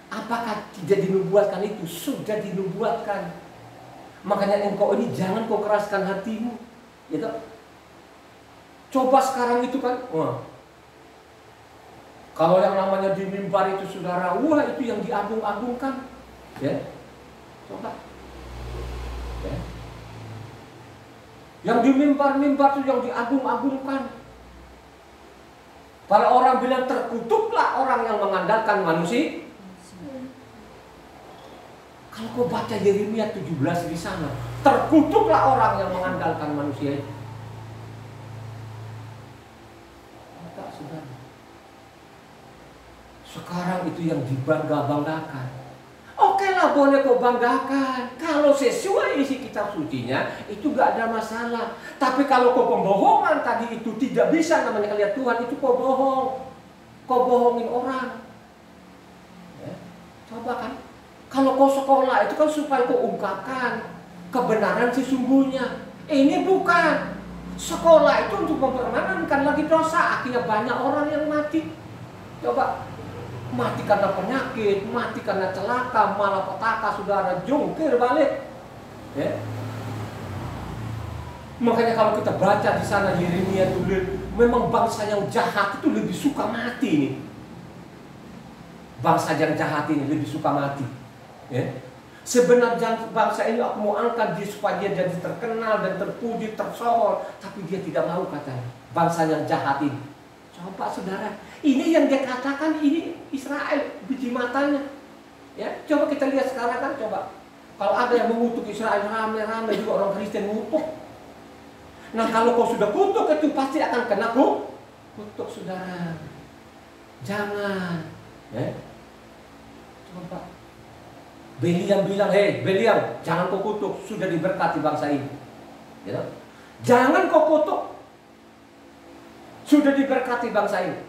Apakah tidak dinubuatkan itu? Sudah dinubuatkan. Makanya engkau ini jangan kau keraskan hatimu, gitu. Coba sekarang itu kan, kalau yang namanya di mimbar itu saudara, wah itu yang diagung-agungkan, ya. Coba, ya. Yang di mimbar-mimbar itu yang diagung-agungkan. Para orang bilang terkutuklah orang yang mengandalkan manusia. Kalau kau baca Yeremia 17 di sana, terkutuklah orang yang mengandalkan manusia itu. Maka saudara, sekarang itu yang dibangga-banggakan. Oke lah, boleh kau banggakan. Kalau sesuai isi kitab sucinya, itu gak ada masalah. Tapi kalau kau pembohongan tadi itu tidak bisa namanya lihat Tuhan, itu kau bohong. Kau bohongin orang. Ya, coba kan. Kalau kau sekolah itu kan supaya kau ungkapkan kebenaran sesungguhnya. Ini bukan. Sekolah itu untuk mempermanenkan lagi dosa. Akhirnya banyak orang yang mati. Coba, mati karena penyakit, mati karena celaka, malapetaka, saudara, jungkir balik. Ya. Makanya kalau kita baca di sana Yeremia tulis, memang bangsa yang jahat itu lebih suka mati nih. Bangsa yang jahat ini lebih suka mati. Ya. Sebenarnya bangsa ini aku mau angkat dia supaya dia jadi terkenal dan terpuji, tersohor, tapi dia tidak mau katanya. Bangsa yang jahat ini. Coba saudara, ini yang dia katakan ini Israel biji matanya. Ya, coba kita lihat sekarang kan, coba. Kalau ada yang mengutuk Israel rame-rame juga orang Kristen mengutuk. Nah kalau kau sudah kutuk itu pasti akan kena kutuk saudara. Jangan. Ya. Coba. Beliam bilang, hei Beliam, jangan kau kutuk, sudah diberkati bangsa ini. Ya. Jangan kau kutuk, sudah diberkati bangsa ini.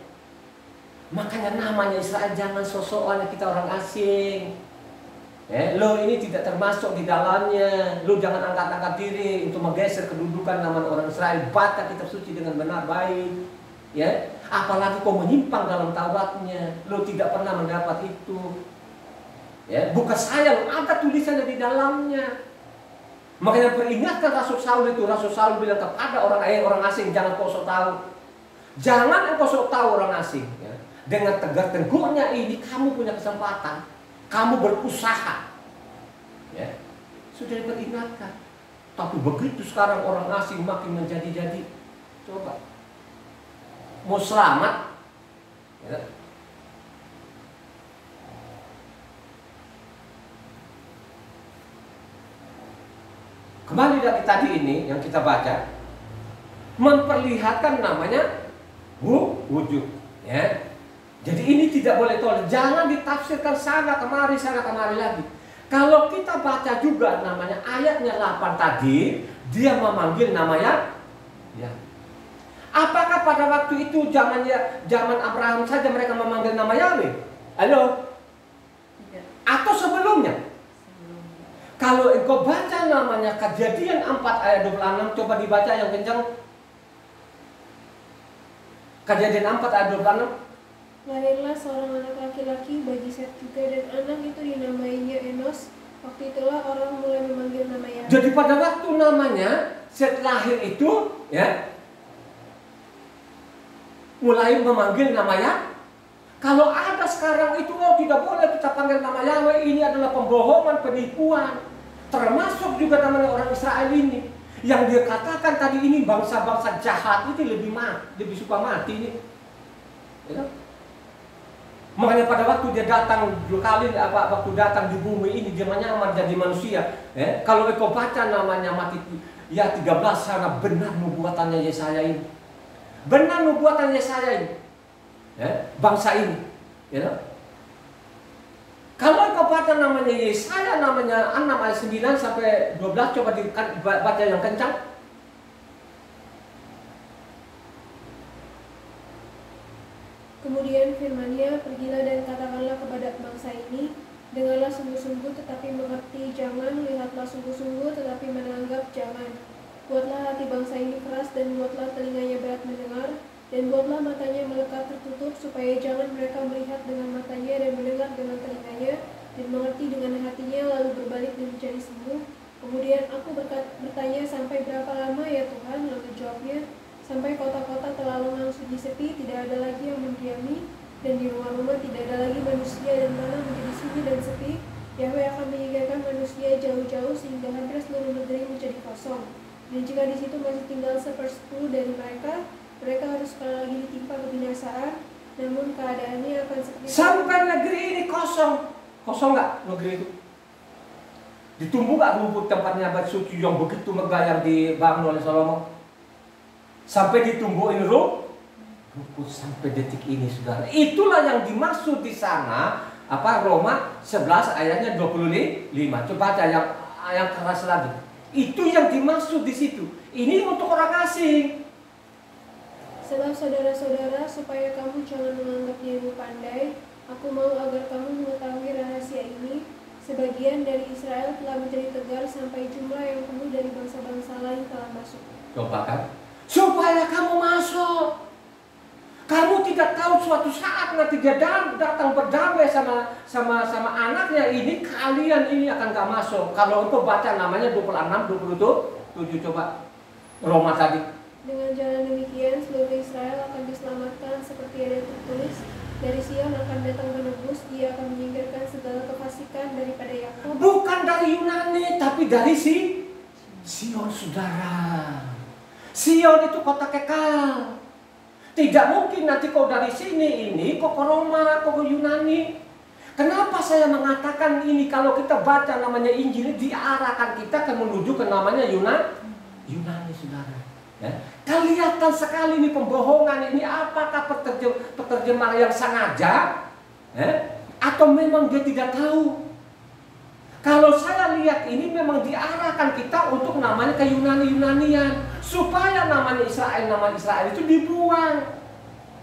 Makanya namanya Israel, jangan sosokan kita orang asing. Lo ini tidak termasuk di dalamnya. Lo jangan angkat-angkat diri untuk menggeser kedudukan nama orang Israel. Baca kitab suci dengan benar baik. Ya, apalagi kau menyimpang dalam Tauratnya. Lo tidak pernah mendapat itu. Ya, bukan saya loh, ada tulisannya di dalamnya. Makanya peringatkan Rasul Saul itu, Rasul Saul bilang kepada orang asing, jangan kau sok tahu. Jangan engkau sok tahu orang asing. Ya. Dengan tegar tegurnya ini kamu punya kesempatan, kamu berusaha. Ya. Sudah diperingatkan. Tapi begitu sekarang orang asing makin menjadi-jadi, coba mau selamat, ya. Kembali dari tadi ini yang kita baca, memperlihatkan namanya wujud. Ya. Jadi ini tidak boleh tolak, jangan ditafsirkan sana kemari lagi. Kalau kita baca juga namanya ayatnya 8 tadi, dia memanggil namanya ya. Apakah pada waktu itu zaman Abraham saja mereka memanggil nama Yahweh? Halo? Tidak. Atau sebelumnya? Kalau engkau baca namanya Kejadian 4 ayat 26, coba dibaca yang kencang. Kejadian 4 ayat 26. Lahirlah seorang anak laki-laki bagi Set juga, dan anak itu dinamainya Enos. Waktu itulah orang mulai memanggil nama Yahweh. Jadi pada waktu namanya Set lahir itu, ya, mulai memanggil nama Yahweh. Kalau ada sekarang itu, oh tidak boleh kita panggil nama Yahweh, ini adalah pembohongan, penipuan. Termasuk juga namanya orang Israel ini. Yang dia katakan tadi ini bangsa-bangsa jahat itu lebih suka mati ini. Ya. Makanya pada waktu dia datang 2 kali, waktu datang di bumi ini dia menyamar jadi manusia. Kalau engkau baca namanya mati ya 13 sana, benar nubuatannya Yesaya ini. Benar nubuatan Yesaya ini. Bangsa ini. Ya. Kalau engkau baca namanya Yesaya, namanya 6 ayat 9 sampai 12, coba baca yang kencang. Kemudian firman-Nya, pergilah dan katakanlah kepada bangsa ini, dengarlah sungguh-sungguh tetapi mengerti jangan, lihatlah sungguh-sungguh tetapi menanggap jangan. Buatlah hati bangsa ini keras dan buatlah telinganya berat mendengar, dan buatlah matanya melekat tertutup supaya jangan mereka melihat dengan matanya dan mendengar dengan telinganya dan mengerti dengan hatinya lalu berbalik dan menjadi sembuh. Kemudian aku bertanya, sampai berapa lama ya Tuhan? Lalu jawabnya, sampai kota-kota telah lengang sunyi sepi, tidak ada lagi yang mendiami, dan di rumah-rumah tidak ada lagi manusia, dan tanah menjadi sunyi dan sepi. Yahweh akan menyingkirkan manusia jauh-jauh sehingga hampir seluruh negeri menjadi kosong. Dan jika di situ masih tinggal 1/10 dari mereka harus sekali lagi ditimpa kebinasaan. Namun keadaannya akan seperti sampai negeri ini kosong. Kosong nggak negeri itu? Ditumbuh nggak rumput tempatnya bait suci yang begitu megah yang dibangun oleh Salomo? Sampai ditumbuhin rumput sampai detik ini, saudara. Itulah yang dimaksud di sana. Roma 11 ayatnya 25. Coba baca yang keras lagi. Itu yang dimaksud di situ. Ini untuk orang asing. Sebab saudara-saudara, supaya kamu jangan menganggap dirimu pandai, aku mau agar kamu mengetahui rahasia ini. Sebagian dari Israel telah menjadi tegar sampai jumlah yang penuh dari bangsa-bangsa lain telah masuk. Coba kan? Supaya kamu masuk. Kamu tidak tahu suatu saat nanti dia datang berdamai sama anaknya ini, kalian ini akan gak masuk. Kalau engkau baca namanya 26, 27, coba Roma tadi. Dengan jalan demikian seluruh Israel akan diselamatkan, seperti ada tertulis, dari Sion akan datang penebus, dia akan menyingkirkan segala kefasikan daripada Yakub. Bukan dari Yunani, tapi dari Sion, saudara. Sion itu kota kekal. Tidak mungkin nanti kau dari sini ini kau ke Roma, kau ke Yunani. Kenapa saya mengatakan ini? Kalau kita baca namanya Injil, diarahkan kita ke menuju ke namanya Yunani, saudara. Ya. Kelihatan sekali ini pembohongan ini. Apakah peterjemah yang sengaja? Atau memang dia tidak tahu? Kalau saya lihat ini memang diarahkan kita untuk namanya ke Yunani-Yunanian, supaya nama Israel itu dibuang.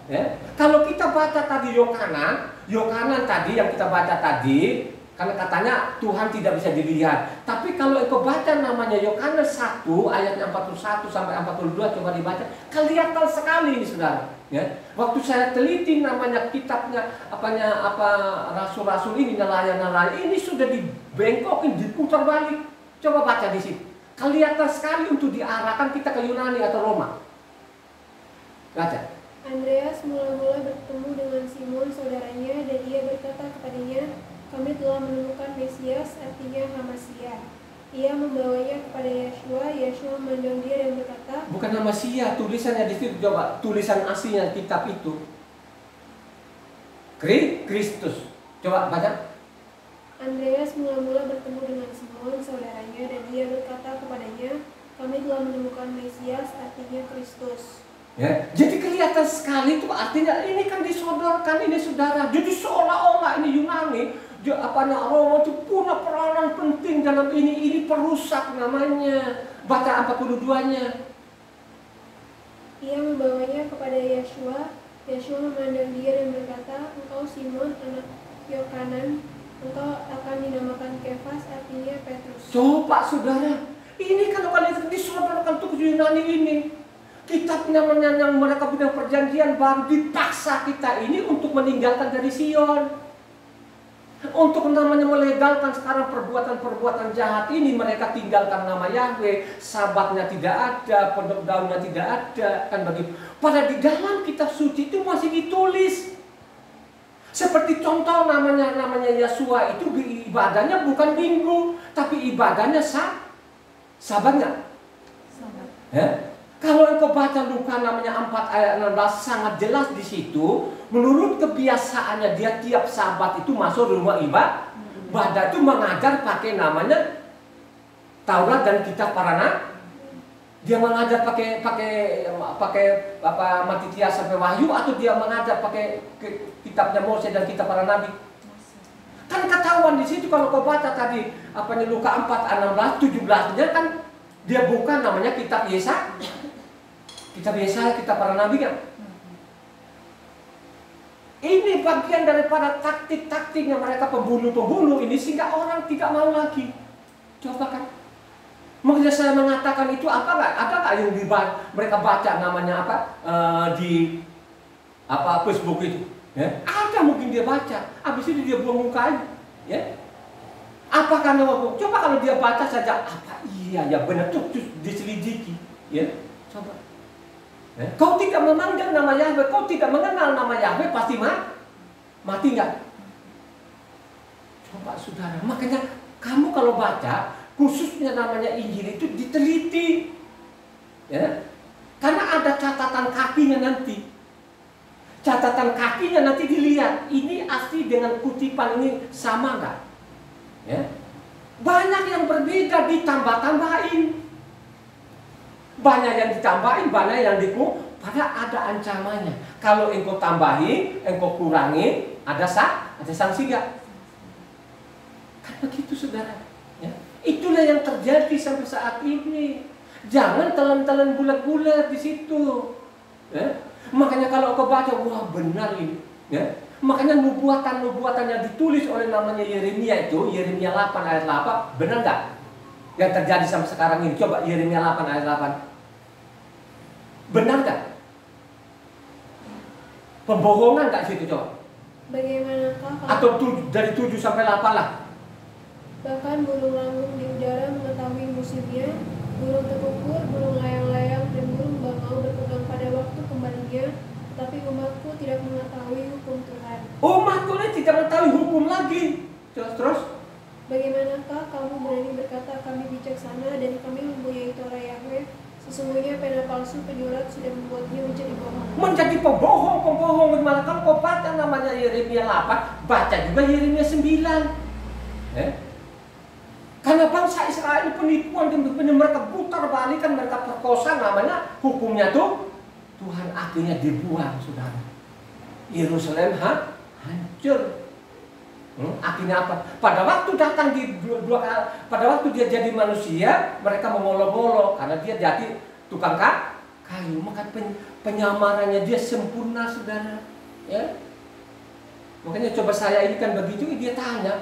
Ya. Kalau kita baca tadi Yohanan tadi yang kita baca tadi, karena katanya Tuhan tidak bisa dilihat. Tapi kalau engkau baca namanya Yohanes 1 ayatnya 41 sampai 42, coba dibaca, kelihatan sekali ini, saudara. Ya, waktu saya teliti namanya kitabnya rasul-rasul ini, nelayan-nelayan ini sudah dibengkokin, diputar balik. Coba baca di situ. Kelihatan sekali untuk diarahkan kita ke Yunani atau Roma. Baca. Andreas mula-mula bertemu dengan Simon saudaranya dan ia berkata kepadanya, kami telah menemukan Mesias, artinya Hamasia. Ia membawanya kepada Yeshua. Yeshua memandang dia dan berkata, Bukan Hamasia, tulisannya di situ, coba tulisan aslinya kitab itu. Kristus. Coba baca. Andreas mula-mula bertemu dengan Simon saudaranya dan ia berkata kepadanya, kami telah menemukan Mesias, artinya Kristus. Ya, jadi kelihatan sekali itu artinya ini kan disodorkan, ini saudara. Jadi seolah-olah ini Yunani, Roma itu punya peranan penting dalam ini perusak namanya. Baca 42-nya. Ia membawanya kepada Yeshua. Yeshua memandang dia dan berkata, engkau Simon anak Yohanan, engkau akan dinamakan Kefas, artinya Petrus. Coba saudara, ini kalau kalian disodorkan tuh Yunani ini. Kitabnya yang mereka punya perjanjian baru dipaksa kita ini untuk meninggalkan dari Sion. Untuk namanya melegalkan sekarang perbuatan-perbuatan jahat ini, mereka tinggalkan nama Yahweh, sabatnya tidak ada, pondok daunnya tidak ada, kan begitu. Padahal di dalam kitab suci itu masih ditulis. Seperti contoh namanya Yesua itu ibadahnya bukan minggu, tapi ibadahnya sabatnya. Sabat. Ya? Kalau engkau baca Luka namanya 4 ayat 16 sangat jelas di situ. Menurut kebiasaannya dia tiap sabat itu masuk rumah ibadah itu mengajar pakai namanya Taurat dan kitab para nabi. Dia mengajar pakai Matitia sampai Wahyu, atau dia mengajar pakai kitabnya Mose dan kitab para nabi. Kan ketahuan di situ kalau kau baca tadi Luka 4 16 17-nya kan dia bukan namanya kitab Yesaya. Kitab Yesaya, kitab para nabi kan. Ini bagian daripada taktik-taktiknya mereka pembunuh-pembunuh ini, sehingga orang tidak mau lagi. Coba kan. Makanya saya mengatakan itu apa nggak? Ada nggak yang mereka baca namanya di Facebook itu? Ya? Ada mungkin dia baca. Habis itu dia buang mukanya. Ya? Apa karena coba kalau dia baca saja, apa iya ya benar tuh diselidiki. Ya? Coba. Ya? Kau tidak memanggil nama Yahweh, kau tidak mengenal nama Yahweh, pasti mati nggak? Coba saudara, makanya kamu kalau baca, khususnya namanya Injil itu diteliti, ya, karena ada catatan kakinya nanti. Catatan kakinya nanti dilihat, ini asli dengan kutipan ini sama nggak? Ya, banyak yang berbeda, ditambah-tambahin. Banyak yang ditambahin, banyak yang dikurangin. Padahal ada ancamannya. Kalau engkau tambahin, engkau kurangi, ada sanksi nggak? Kan begitu saudara. Ya. Itulah yang terjadi sampai saat ini. Jangan telan-telan bulat-bulat di situ. Ya. Makanya kalau kau baca, wah benar ini. Ya. Makanya nubuatan-nubuatan yang ditulis oleh namanya Yeremia itu, Yeremia 8 ayat 8, benar nggak? Yang terjadi sampai sekarang ini. Coba Yeremia 8 ayat 8. Benar nggak? Pembohongan nggak situ coba? Bagaimanakah kalau Atau dari 7 sampai 8 lah. bahkan burung langung di udara mengetahui musimnya, burung tekukur, burung layang-layang, dan burung bangau berpegang pada waktu kembalinya, tetapi umatku tidak mengetahui hukum Tuhan. Umatku ini tidak mengetahui hukum lagi. Terus? Bagaimanakah kamu berani berkata kami bijaksana dan kami mempunyai Torah Yahweh? Sesungguhnya pena palsu penyurat sudah membuatnya menjadi bohong. Menjadi pembohong. Gimana kalau kau baca namanya Yeremia 8, baca juga Yeremia 9. Karena bangsa Israel penipuan dan mereka putar balik, kan mereka perkosa, namanya hukumnya tuh Tuhan akhirnya dibuang, saudara. Yerusalem hancur. Akhirnya apa? Pada waktu datang pada waktu dia jadi manusia, mereka mengolok-olok karena dia jadi tukang kayu. Maka penyamarannya dia sempurna, saudara. Ya. Makanya coba saya ini kan begitu, dia tanya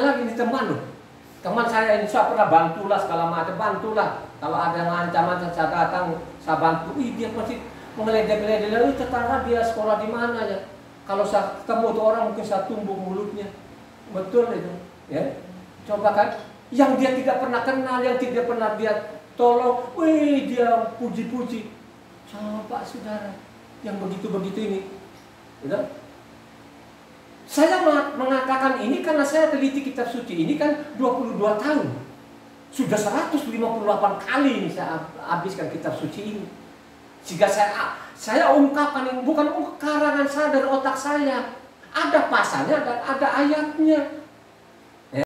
lagi di teman saya ini, saya pernah bantulah segala macam, bantulah. Kalau ada yang ancaman saya datang, saya bantu. Dia pasti Mengeledek-geledek, lalu tetangga dia sekolah di mana ya? Kalau saya ketemu tuh orang mungkin saya tumbuk mulutnya. Betul itu, ya. Coba kan, yang dia tidak pernah kenal, yang tidak pernah dia tolong, wih dia puji-puji. Coba saudara, yang begitu-begitu ini, gitu? Saya mengatakan ini karena saya teliti kitab suci ini kan 22 tahun. Sudah 158 kali ini saya habiskan kitab suci ini. Jika saya ungkapkan ini bukan karangan saya dari otak saya. Ada pasalnya dan ada ayatnya.